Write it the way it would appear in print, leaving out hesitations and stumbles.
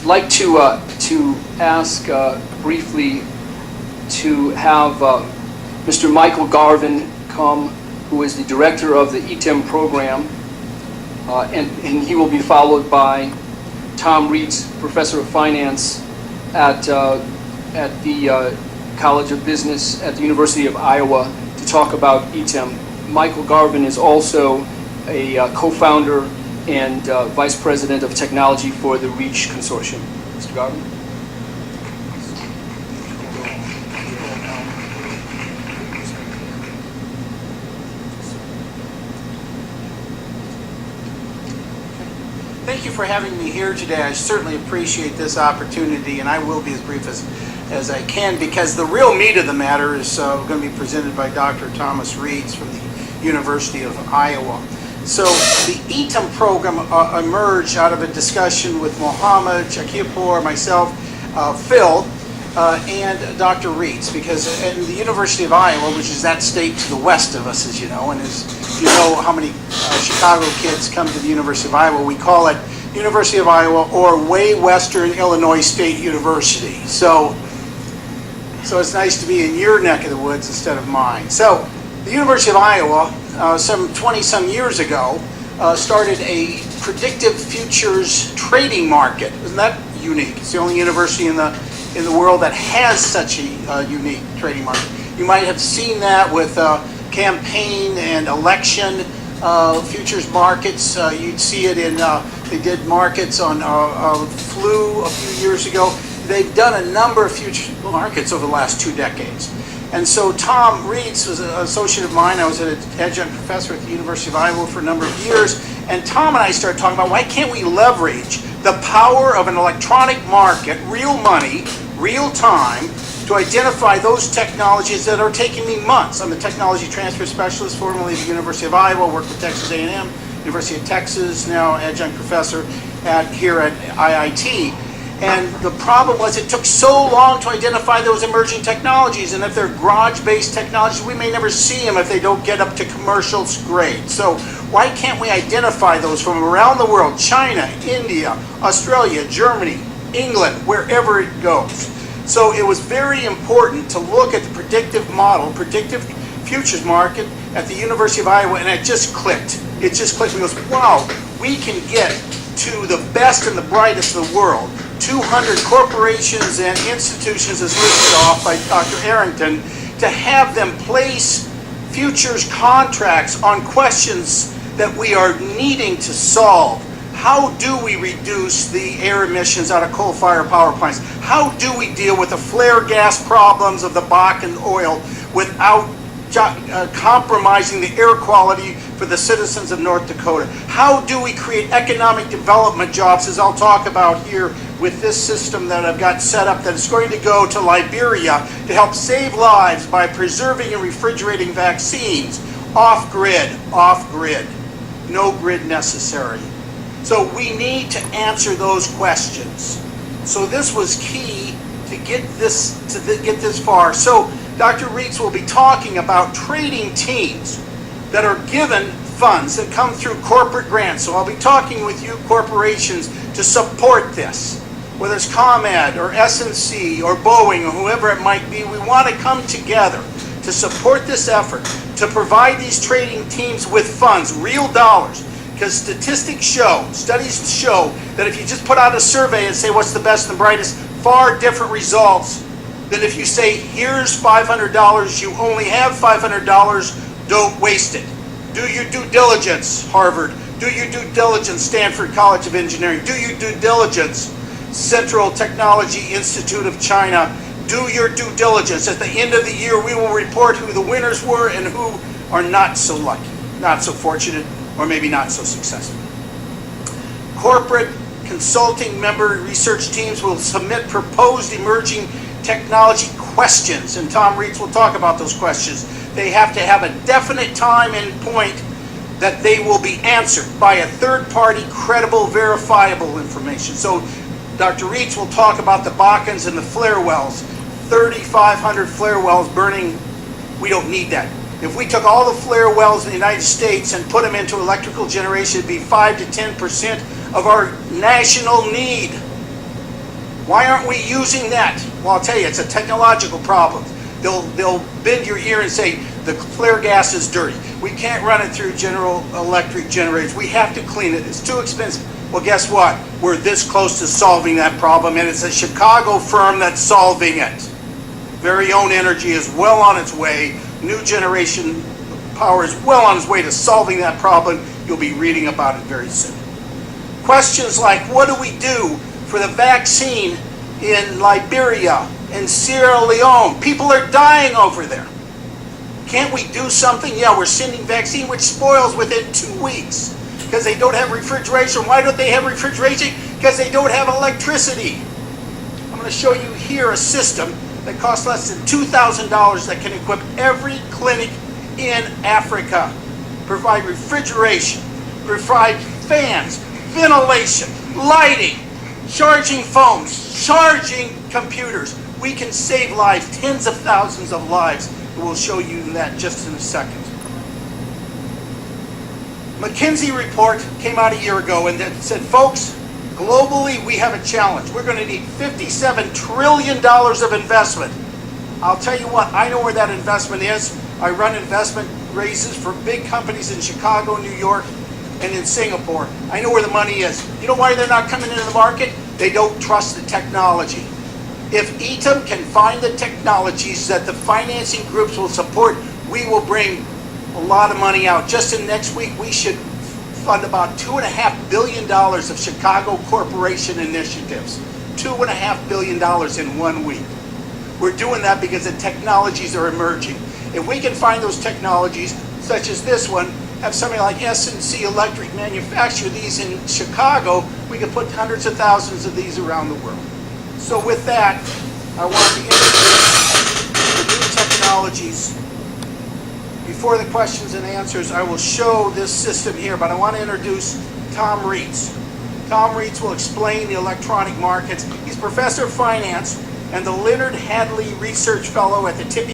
Like to ask briefly to have Mr. Michael Garvin come, who is the director of the EETEM program, and he will be followed by Tom Reitz, professor of finance at the College of Business at the University of Iowa, to talk about EETEM. Michael Garvin is also a co-founder and Vice President of Technology for the REACH Consortium. Mr. Garvin? Thank you for having me here today. I certainly appreciate this opportunity, and I will be as brief as I can, because the real meat of the matter is going to be presented by Dr. Thomas Reitz from the University of Iowa. So the EETEM program emerged out of a discussion with Mohammed, Shakirpour, myself, Phil, and Dr. Reitz, because in the University of Iowa, which is that state to the west of us, as you know, and as you know how many Chicago kids come to the University of Iowa, we call it University of Iowa, or Way Western Illinois State University. So it's nice to be in your neck of the woods instead of mine. So the University of Iowa, some 20-some years ago, started a predictive futures trading market. Isn't that unique? It's the only university in the world that has such a unique trading market. You might have seen that with campaign and election futures markets. You'd see it in, they did markets on flu a few years ago. They've done a number of futures markets over the last 2 decades. And so Tom Reitz was an associate of mine. I was an adjunct professor at the University of Iowa for a number of years. And Tom and I started talking about, why can't we leverage the power of an electronic market, real money, real time, to identify those technologies that are taking me months. I'm a technology transfer specialist, formerly at the University of Iowa, worked with Texas A&M, University of Texas, now adjunct professor here at IIT. And the problem was it took so long to identify those emerging technologies, and if they're garage-based technologies, we may never see them if they don't get up to commercial grade. So why can't we identify those from around the world, China, India, Australia, Germany, England, wherever it goes? So it was very important to look at the predictive model, predictive futures market at the University of Iowa, and it just clicked. It just clicked. We goes, wow, we can get to the best and the brightest of the world. 200 corporations and institutions, as listed off by Dr. Arrington, to have them place futures contracts on questions that we are needing to solve. How do we reduce the air emissions out of coal-fired power plants? How do we deal with the flare gas problems of the Bakken oil without compromising the air quality for the citizens of North Dakota? How do we create economic development jobs, as I'll talk about here with this system that I've got set up, that is going to go to Liberia to help save lives by preserving and refrigerating vaccines? Off-grid, off-grid. No grid necessary. So we need to answer those questions. So this was key to get this far. So Dr. Reitz will be talking about trading teams that are given funds that come through corporate grants. So I'll be talking with you corporations to support this. Whether it's ComEd or SNC or Boeing or whoever it might be, we want to come together to support this effort, to provide these trading teams with funds, real dollars. Because statistics show, studies show, that if you just put out a survey and say what's the best and brightest, far different results than if you say, here's $500, you only have $500, don't waste it. Do your due diligence, Harvard. Do your due diligence, Stanford College of Engineering. Do your due diligence, Central Technology Institute of China. Do your due diligence. At the end of the year, we will report who the winners were and who are not so lucky, not so fortunate, or maybe not so successful. Corporate consulting member research teams will submit proposed emerging technology questions, and Tom Reitz will talk about those questions. They have to have a definite time and point that they will be answered by a third-party, credible, verifiable information. So Dr. Reitz will talk about the Bakkens and the flare wells. 3,500 flare wells burning. We don't need that. If we took all the flare wells in the United States and put them into electrical generation, it'd be 5 to 10% of our national need. Why aren't we using that? Well, I'll tell you, it's a technological problem. They'll bend your ear and say the flare gas is dirty. We can't run it through General Electric generators. We have to clean it. It's too expensive. Well, guess what? We're this close to solving that problem, and it's a Chicago firm that's solving it. Very Own Energy is well on its way. New generation power is well on its way to solving that problem. You'll be reading about it very soon. Questions like, what do we do for the vaccine in Liberia and Sierra Leone? People are dying over there. Can't we do something? Yeah, we're sending vaccine which spoils within 2 weeks because they don't have refrigeration. Why don't they have refrigeration? Because they don't have electricity. I'm going to show you here a system that costs less than $2,000 that can equip every clinic in Africa. Provide refrigeration, provide fans, ventilation, lighting, charging phones, charging computers. We can save lives, tens of thousands of lives. We'll show you that just in a second. McKinsey report came out a year ago and it said, folks, globally we have a challenge. We're going to need $57 trillion of investment. I'll tell you what, I know where that investment is. I run investment raises for big companies in Chicago, New York, and in Singapore. I know where the money is. You know why they're not coming into the market? They don't trust the technology. If EETEM can find the technologies that the financing groups will support, we will bring a lot of money out. Just in next week, we should fund about $2.5 billion of Chicago corporation initiatives. $2.5 billion in 1 week. We're doing that because the technologies are emerging. If we can find those technologies, such as this one, have somebody like S&C Electric manufacture these in Chicago, we could put hundreds of thousands of these around the world. So with that, I want to introduce the new technologies. Before the questions and answers, I will show this system here, but I want to introduce Tom Reitz. Tom Reitz will explain the electronic markets. He's professor of finance and the Leonard Hadley Research Fellow at the Tippy